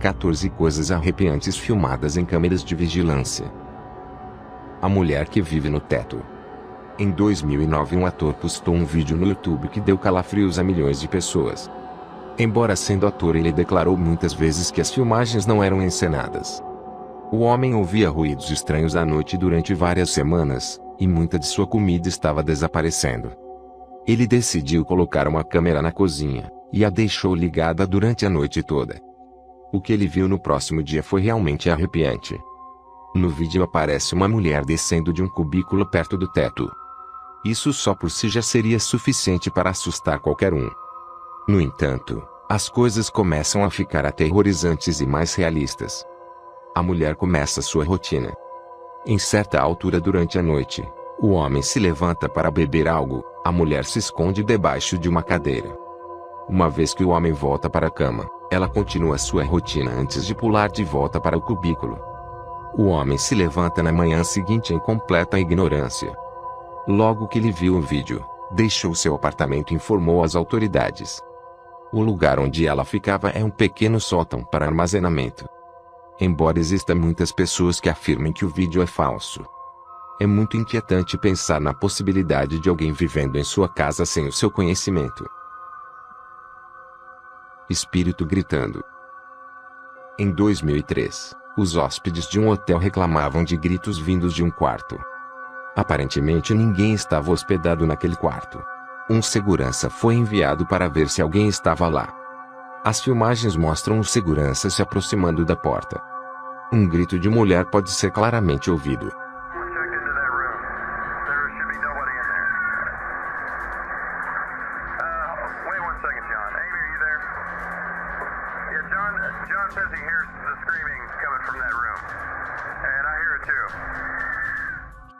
14 coisas arrepiantes filmadas em câmeras de vigilância. A mulher que vive no teto. Em 2009, um ator postou um vídeo no YouTube que deu calafrios a milhões de pessoas. Embora sendo ator, ele declarou muitas vezes que as filmagens não eram encenadas. O homem ouvia ruídos estranhos à noite durante várias semanas, e muita de sua comida estava desaparecendo. Ele decidiu colocar uma câmera na cozinha, e a deixou ligada durante a noite toda. O que ele viu no próximo dia foi realmente arrepiante. No vídeo aparece uma mulher descendo de um cubículo perto do teto. Isso só por si já seria suficiente para assustar qualquer um. No entanto, as coisas começam a ficar aterrorizantes e mais realistas. A mulher começa sua rotina. Em certa altura durante a noite, o homem se levanta para beber algo, a mulher se esconde debaixo de uma cadeira. Uma vez que o homem volta para a cama, ela continua sua rotina antes de pular de volta para o cubículo. O homem se levanta na manhã seguinte em completa ignorância. Logo que ele viu o vídeo, deixou seu apartamento e informou as autoridades. O lugar onde ela ficava é um pequeno sótão para armazenamento. Embora existam muitas pessoas que afirmem que o vídeo é falso, é muito inquietante pensar na possibilidade de alguém vivendo em sua casa sem o seu conhecimento. Espírito gritando. Em 2003, os hóspedes de um hotel reclamavam de gritos vindos de um quarto. Aparentemente ninguém estava hospedado naquele quarto. Um segurança foi enviado para ver se alguém estava lá. As filmagens mostram o segurança se aproximando da porta. Um grito de mulher pode ser claramente ouvido.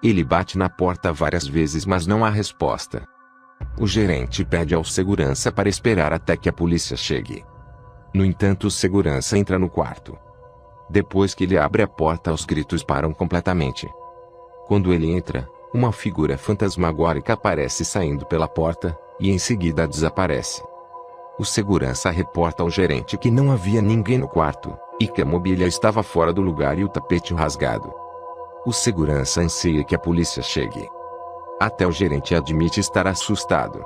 Ele bate na porta várias vezes, mas não há resposta. O gerente pede ao segurança para esperar até que a polícia chegue. No entanto, o segurança entra no quarto. Depois que ele abre a porta, os gritos param completamente. Quando ele entra, uma figura fantasmagórica aparece saindo pela porta, e em seguida desaparece. O segurança reporta ao gerente que não havia ninguém no quarto, e que a mobília estava fora do lugar e o tapete rasgado. O segurança anseia que a polícia chegue. Até o gerente admite estar assustado.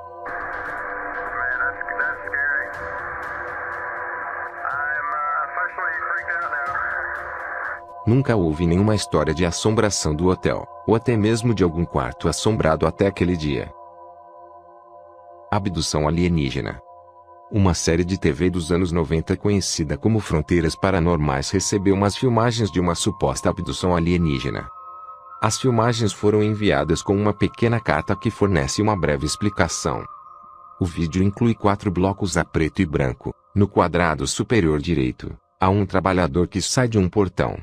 Nunca houve nenhuma história de assombração do hotel, ou até mesmo de algum quarto assombrado até aquele dia. Abdução alienígena. Uma série de TV dos anos 90 conhecida como Fronteiras Paranormais recebeu umas filmagens de uma suposta abdução alienígena. As filmagens foram enviadas com uma pequena carta que fornece uma breve explicação. O vídeo inclui 4 blocos a preto e branco. No quadrado superior direito, há um trabalhador que sai de um portão.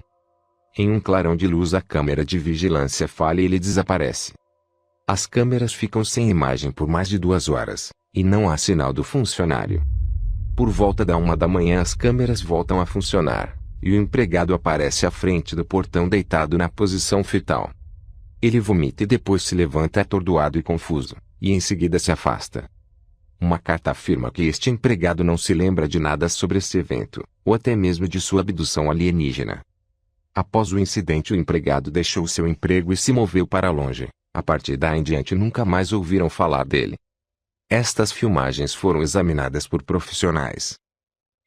Em um clarão de luz, a câmera de vigilância falha e ele desaparece. As câmeras ficam sem imagem por mais de 2 horas, e não há sinal do funcionário. Por volta da 1 da manhã as câmeras voltam a funcionar, e o empregado aparece à frente do portão deitado na posição fetal. Ele vomita e depois se levanta atordoado e confuso, e em seguida se afasta. Uma carta afirma que este empregado não se lembra de nada sobre esse evento, ou até mesmo de sua abdução alienígena. Após o incidente, o empregado deixou seu emprego e se moveu para longe. A partir daí em diante nunca mais ouviram falar dele. Estas filmagens foram examinadas por profissionais.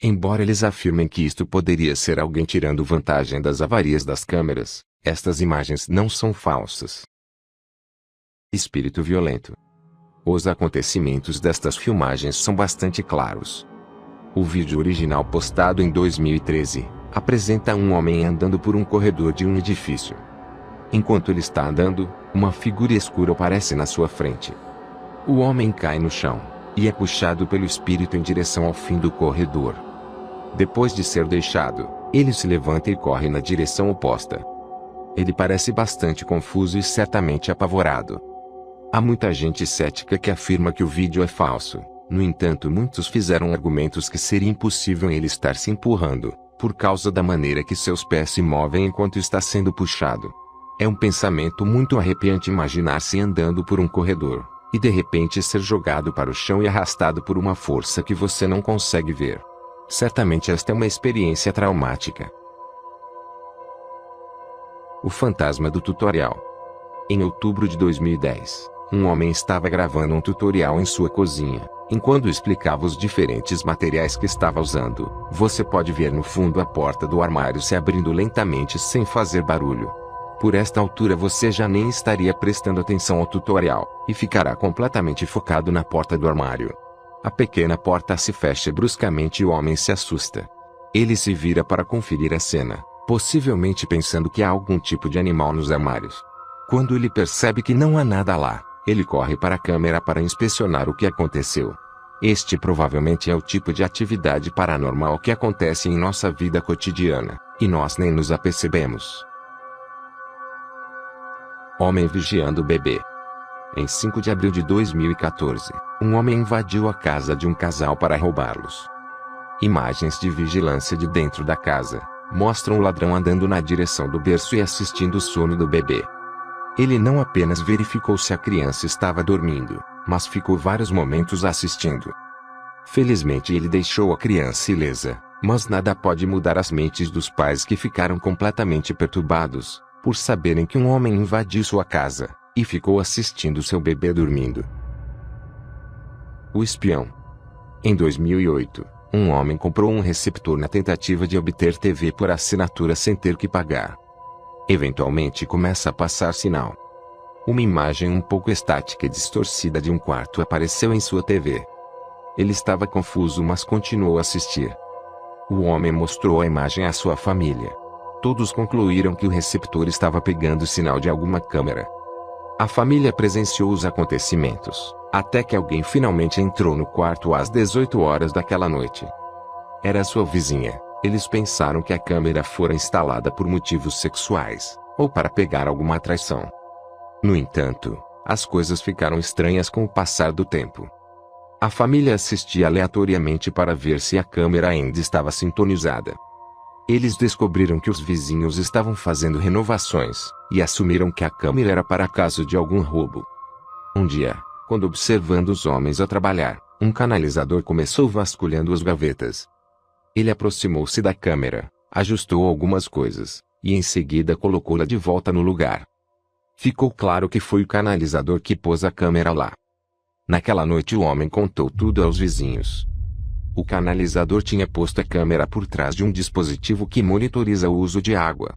Embora eles afirmem que isto poderia ser alguém tirando vantagem das avarias das câmeras, estas imagens não são falsas. Espírito violento. Os acontecimentos destas filmagens são bastante claros. O vídeo original postado em 2013 apresenta um homem andando por um corredor de um edifício. Enquanto ele está andando, uma figura escura aparece na sua frente. O homem cai no chão, e é puxado pelo espírito em direção ao fim do corredor. Depois de ser deixado, ele se levanta e corre na direção oposta. Ele parece bastante confuso e certamente apavorado. Há muita gente cética que afirma que o vídeo é falso. No entanto, muitos fizeram argumentos que seria impossível ele estar se empurrando, por causa da maneira que seus pés se movem enquanto está sendo puxado. É um pensamento muito arrepiante imaginar-se andando por um corredor, e de repente ser jogado para o chão e arrastado por uma força que você não consegue ver. Certamente esta é uma experiência traumática. O fantasma do tutorial. Em outubro de 2010, um homem estava gravando um tutorial em sua cozinha. Enquanto explicava os diferentes materiais que estava usando, você pode ver no fundo a porta do armário se abrindo lentamente sem fazer barulho. Por esta altura você já nem estaria prestando atenção ao tutorial, e ficará completamente focado na porta do armário. A pequena porta se fecha bruscamente e o homem se assusta. Ele se vira para conferir a cena, possivelmente pensando que há algum tipo de animal nos armários. Quando ele percebe que não há nada lá, ele corre para a câmera para inspecionar o que aconteceu. Este provavelmente é o tipo de atividade paranormal que acontece em nossa vida cotidiana, e nós nem nos apercebemos. Homem vigiando o bebê. Em 5 de abril de 2014, um homem invadiu a casa de um casal para roubá-los. Imagens de vigilância de dentro da casa mostram o ladrão andando na direção do berço e assistindo o sono do bebê. Ele não apenas verificou se a criança estava dormindo, mas ficou vários momentos assistindo. Felizmente ele deixou a criança ilesa, mas nada pode mudar as mentes dos pais que ficaram completamente perturbados, por saberem que um homem invadiu sua casa, e ficou assistindo seu bebê dormindo. O espião. Em 2008, um homem comprou um receptor na tentativa de obter TV por assinatura sem ter que pagar. Eventualmente começa a passar sinal. Uma imagem um pouco estática e distorcida de um quarto apareceu em sua TV. Ele estava confuso, mas continuou a assistir. O homem mostrou a imagem à sua família. Todos concluíram que o receptor estava pegando sinal de alguma câmera. A família presenciou os acontecimentos, até que alguém finalmente entrou no quarto às 18 horas daquela noite. Era sua vizinha. Eles pensaram que a câmera fora instalada por motivos sexuais, ou para pegar alguma traição. No entanto, as coisas ficaram estranhas com o passar do tempo. A família assistia aleatoriamente para ver se a câmera ainda estava sintonizada. Eles descobriram que os vizinhos estavam fazendo renovações, e assumiram que a câmera era para caso de algum roubo. Um dia, quando observando os homens a trabalhar, um canalizador começou vasculhando as gavetas. Ele aproximou-se da câmera, ajustou algumas coisas, e em seguida colocou-la de volta no lugar. Ficou claro que foi o canalizador que pôs a câmera lá. Naquela noite o homem contou tudo aos vizinhos. O canalizador tinha posto a câmera por trás de um dispositivo que monitoriza o uso de água.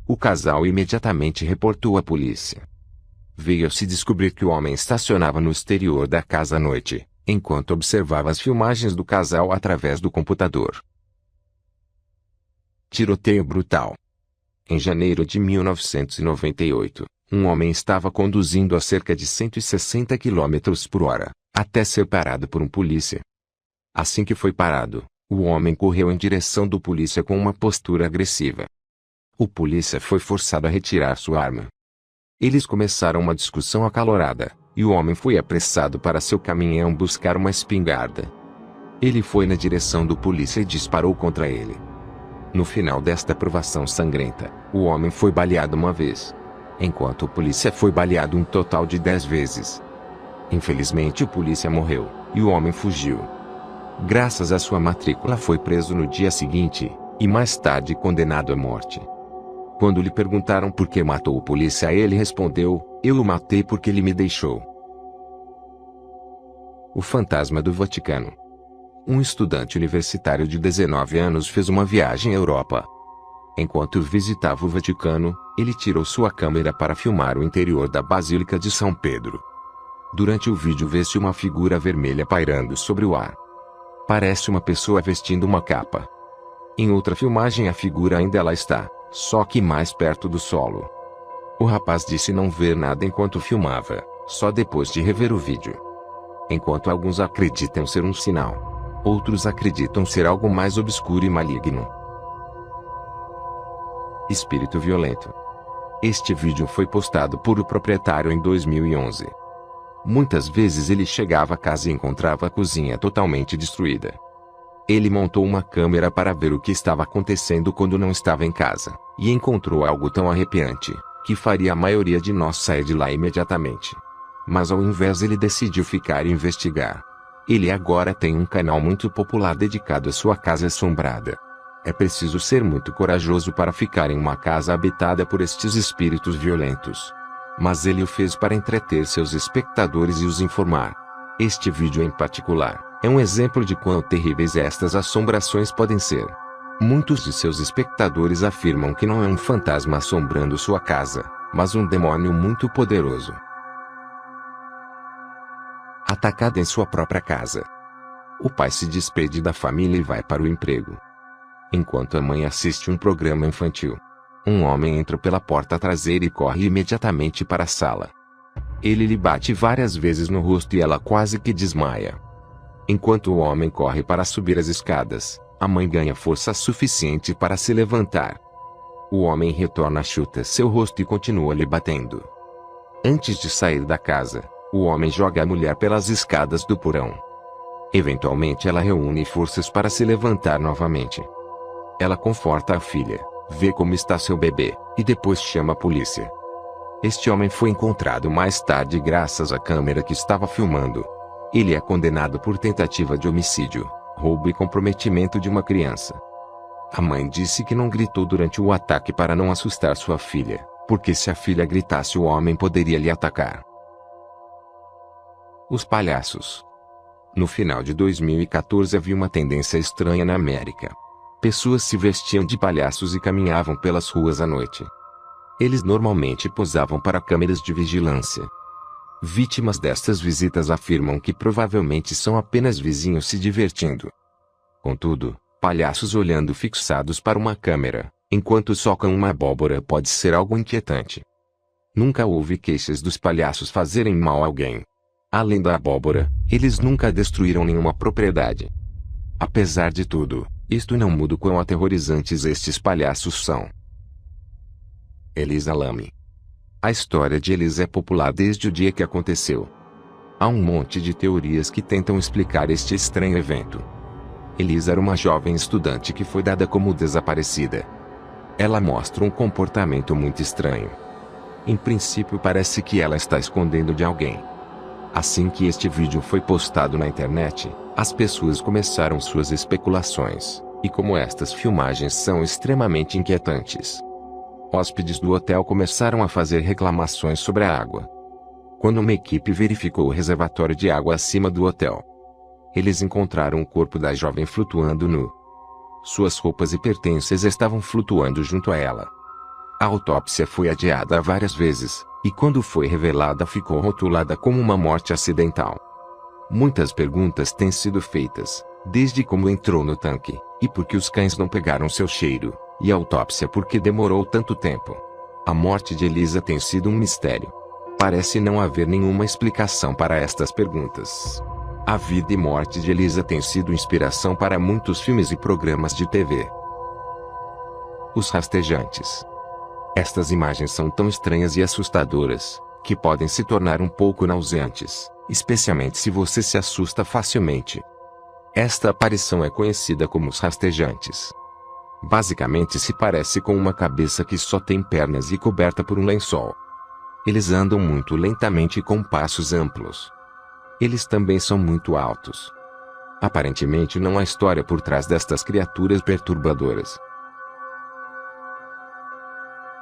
O casal imediatamente reportou à polícia. Veio-se descobrir que o homem estacionava no exterior da casa à noite, enquanto observava as filmagens do casal através do computador. Tiroteio brutal. Em janeiro de 1998, um homem estava conduzindo a cerca de 160 km por hora, até ser parado por um polícia. Assim que foi parado, o homem correu em direção do polícia com uma postura agressiva. O polícia foi forçado a retirar sua arma. Eles começaram uma discussão acalorada, e o homem foi apressado para seu caminhão buscar uma espingarda. Ele foi na direção do polícia e disparou contra ele. No final desta provação sangrenta, o homem foi baleado uma vez, enquanto o polícia foi baleado um total de 10 vezes. Infelizmente o polícia morreu, e o homem fugiu. Graças à sua matrícula foi preso no dia seguinte, e mais tarde condenado à morte. Quando lhe perguntaram por que matou o polícia, ele respondeu: "Eu o matei porque ele me deixou." O fantasma do Vaticano. Um estudante universitário de 19 anos fez uma viagem à Europa. Enquanto visitava o Vaticano, ele tirou sua câmera para filmar o interior da Basílica de São Pedro. Durante o vídeo vê-se uma figura vermelha pairando sobre o ar. Parece uma pessoa vestindo uma capa. Em outra filmagem a figura ainda lá está, só que mais perto do solo. O rapaz disse não ver nada enquanto filmava, só depois de rever o vídeo. Enquanto alguns acreditam ser um sinal, outros acreditam ser algo mais obscuro e maligno. Espírito violento. Este vídeo foi postado por o proprietário em 2011. Muitas vezes ele chegava à casa e encontrava a cozinha totalmente destruída. Ele montou uma câmera para ver o que estava acontecendo quando não estava em casa, e encontrou algo tão arrepiante, que faria a maioria de nós sair de lá imediatamente. Mas ao invés ele decidiu ficar e investigar. Ele agora tem um canal muito popular dedicado à sua casa assombrada. É preciso ser muito corajoso para ficar em uma casa habitada por estes espíritos violentos. Mas ele o fez para entreter seus espectadores e os informar. Este vídeo em particular é um exemplo de quão terríveis estas assombrações podem ser. Muitos de seus espectadores afirmam que não é um fantasma assombrando sua casa, mas um demônio muito poderoso. Atacada em sua própria casa. O pai se despede da família e vai para o emprego. Enquanto a mãe assiste um programa infantil, um homem entra pela porta traseira e corre imediatamente para a sala. Ele lhe bate várias vezes no rosto e ela quase que desmaia. Enquanto o homem corre para subir as escadas, a mãe ganha força suficiente para se levantar. O homem retorna, chuta seu rosto e continua lhe batendo. Antes de sair da casa, o homem joga a mulher pelas escadas do porão. Eventualmente ela reúne forças para se levantar novamente. Ela conforta a filha, vê como está seu bebê, e depois chama a polícia. Este homem foi encontrado mais tarde graças à câmera que estava filmando. Ele é condenado por tentativa de homicídio, roubo e comprometimento de uma criança. A mãe disse que não gritou durante o ataque para não assustar sua filha, porque se a filha gritasse o homem poderia lhe atacar. Os palhaços. No final de 2014 havia uma tendência estranha na América. Pessoas se vestiam de palhaços e caminhavam pelas ruas à noite. Eles normalmente posavam para câmeras de vigilância. Vítimas destas visitas afirmam que provavelmente são apenas vizinhos se divertindo. Contudo, palhaços olhando fixados para uma câmera, enquanto socam uma abóbora pode ser algo inquietante. Nunca houve queixas dos palhaços fazerem mal a alguém. Além da abóbora, eles nunca destruíram nenhuma propriedade. Apesar de tudo, isto não muda o quão aterrorizantes estes palhaços são. Elisa Lam. A história de Elisa é popular desde o dia que aconteceu. Há um monte de teorias que tentam explicar este estranho evento. Elisa era uma jovem estudante que foi dada como desaparecida. Ela mostra um comportamento muito estranho. Em princípio parece que ela está escondendo de alguém. Assim que este vídeo foi postado na internet, as pessoas começaram suas especulações, e como estas filmagens são extremamente inquietantes. Hóspedes do hotel começaram a fazer reclamações sobre a água. Quando uma equipe verificou o reservatório de água acima do hotel, eles encontraram o corpo da jovem flutuando nu. Suas roupas e pertences estavam flutuando junto a ela. A autópsia foi adiada várias vezes, e quando foi revelada ficou rotulada como uma morte acidental. Muitas perguntas têm sido feitas, desde como entrou no tanque, e por que os cães não pegaram seu cheiro, e a autópsia por que demorou tanto tempo. A morte de Elisa tem sido um mistério. Parece não haver nenhuma explicação para estas perguntas. A vida e morte de Elisa tem sido inspiração para muitos filmes e programas de TV. Os rastejantes. Estas imagens são tão estranhas e assustadoras, que podem se tornar um pouco nauseantes, especialmente se você se assusta facilmente. Esta aparição é conhecida como os rastejantes. Basicamente se parece com uma cabeça que só tem pernas e coberta por um lençol. Eles andam muito lentamente e com passos amplos. Eles também são muito altos. Aparentemente não há história por trás destas criaturas perturbadoras.